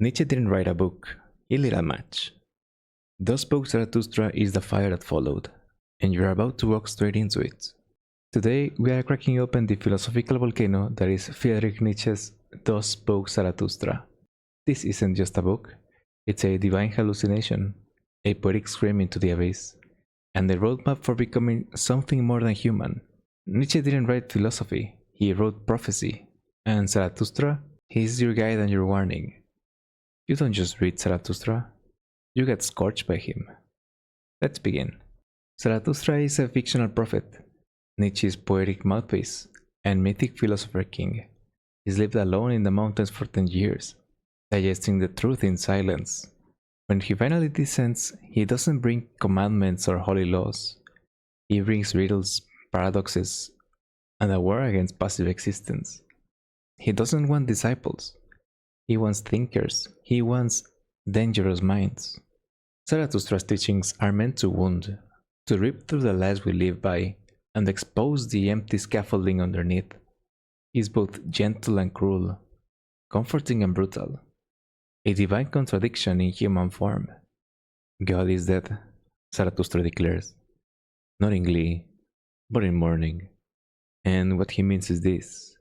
Nietzsche didn't write a book, he lit a match. Thus Spoke Zarathustra is the fire that followed, and you're about to walk straight into it. Today, we are cracking open the philosophical volcano that is Friedrich Nietzsche's Thus Spoke Zarathustra. This isn't just a book, it's a divine hallucination, a poetic scream into the abyss, and the roadmap for becoming something more than human. Nietzsche didn't write philosophy, he wrote prophecy, and Zarathustra, he's your guide and your warning. You don't just read Zarathustra, you get scorched by him. Let's begin. Zarathustra is a fictional prophet, Nietzsche's poetic mouthpiece, and mythic philosopher king. He's lived alone in the mountains for 10 years, digesting the truth in silence. When he finally descends, he doesn't bring commandments or holy laws. He brings riddles, paradoxes, and a war against passive existence. He doesn't want disciples. He wants thinkers. He wants dangerous minds. Zarathustra's teachings are meant to wound, to rip through the lies we live by, and expose the empty scaffolding underneath. He is both gentle and cruel, comforting and brutal, a divine contradiction in human form. God is dead, Zarathustra declares, not in glee, but in mourning. And what he means is this: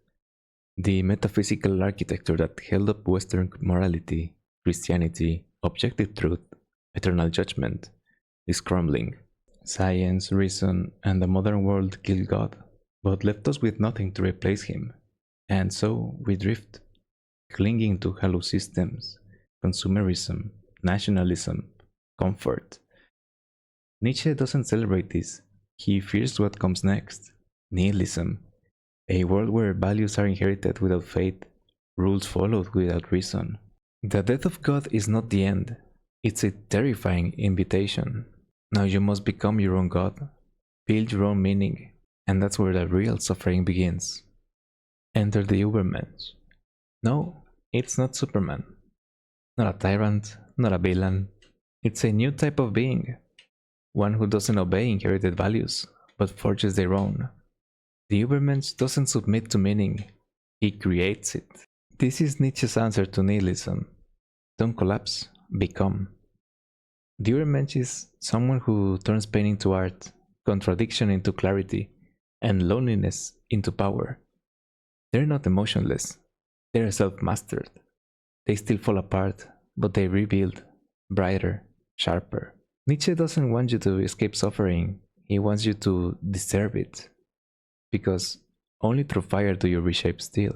the metaphysical architecture that held up Western morality, Christianity, objective truth, eternal judgment, is crumbling. Science, reason, and the modern world killed God, but left us with nothing to replace him. And so we drift, clinging to hollow systems, consumerism, nationalism, comfort. Nietzsche doesn't celebrate this. He fears what comes next: nihilism, a world where values are inherited without faith, rules followed without reason. The death of God is not the end. It's a terrifying invitation. Now you must become your own God, build your own meaning, and that's where the real suffering begins. Enter the Ubermensch. No, it's not Superman. Not a tyrant, not a villain. It's a new type of being. One who doesn't obey inherited values, but forges their own. The Übermensch doesn't submit to meaning, he creates it. This is Nietzsche's answer to nihilism. Don't collapse, become. The Übermensch is someone who turns pain into art, contradiction into clarity, and loneliness into power. They're not emotionless, they're self-mastered. They still fall apart, but they rebuild, brighter, sharper. Nietzsche doesn't want you to escape suffering, he wants you to deserve it. Because only through fire do you reshape steel.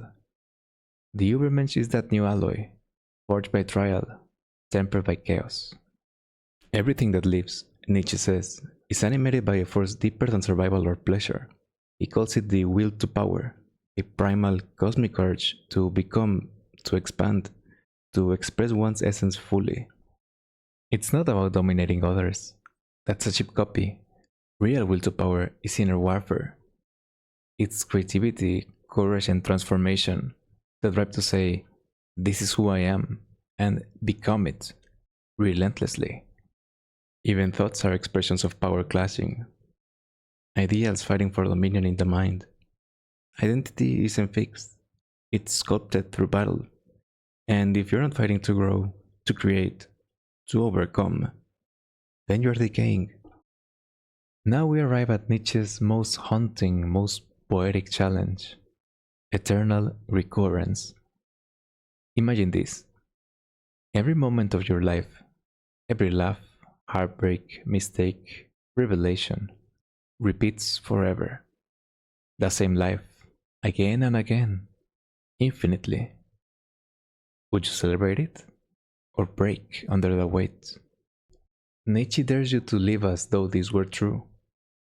The Ubermensch is that new alloy, forged by trial, tempered by chaos. Everything that lives, Nietzsche says, is animated by a force deeper than survival or pleasure. He calls it the will to power, a primal cosmic urge to become, to expand, to express one's essence fully. It's not about dominating others. That's a cheap copy. Real will to power is inner warfare. It's creativity, courage, and transformation, the drive to say, this is who I am, and become it, relentlessly. Even thoughts are expressions of power clashing. Ideals fighting for dominion in the mind. Identity isn't fixed, it's sculpted through battle. And if you're not fighting to grow, to create, to overcome, then you're decaying. Now we arrive at Nietzsche's most haunting, most poetic challenge: eternal recurrence. Imagine this. Every moment of your life, every laugh, heartbreak, mistake, revelation, repeats forever. The same life, again and again, infinitely. Would you celebrate it? Or break under the weight? Nietzsche dares you to live as though this were true,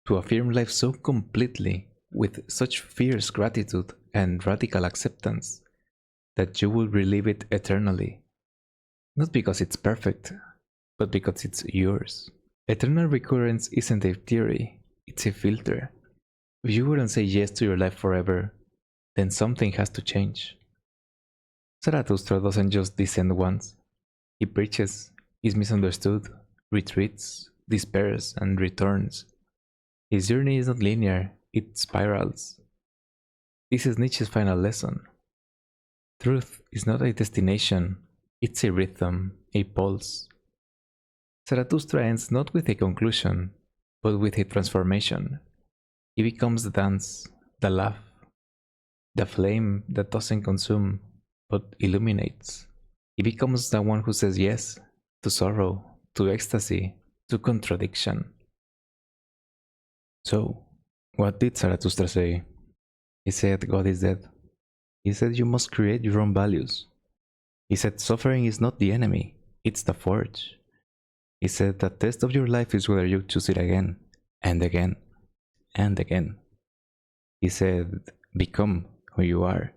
to affirm life so completely, with such fierce gratitude and radical acceptance, that you will relive it eternally. Not because it's perfect, but because it's yours. Eternal recurrence isn't a theory, it's a filter. If you wouldn't say yes to your life forever, then something has to change. Zarathustra doesn't just descend once. He preaches, is misunderstood, retreats, despairs, and returns. His journey is not linear, it spirals. This is Nietzsche's final lesson. Truth is not a destination, It's a rhythm, a pulse. Zarathustra ends not with a conclusion, but with a transformation. He becomes the dance, the laugh, the flame that doesn't consume, but illuminates. He becomes the one who says yes to sorrow, to ecstasy, to contradiction. So, what did Zarathustra say? He said God is dead. He said you must create your own values. He said suffering is not the enemy, it's the forge. He said the test of your life is whether you choose it again, and again, and again. He said become who you are.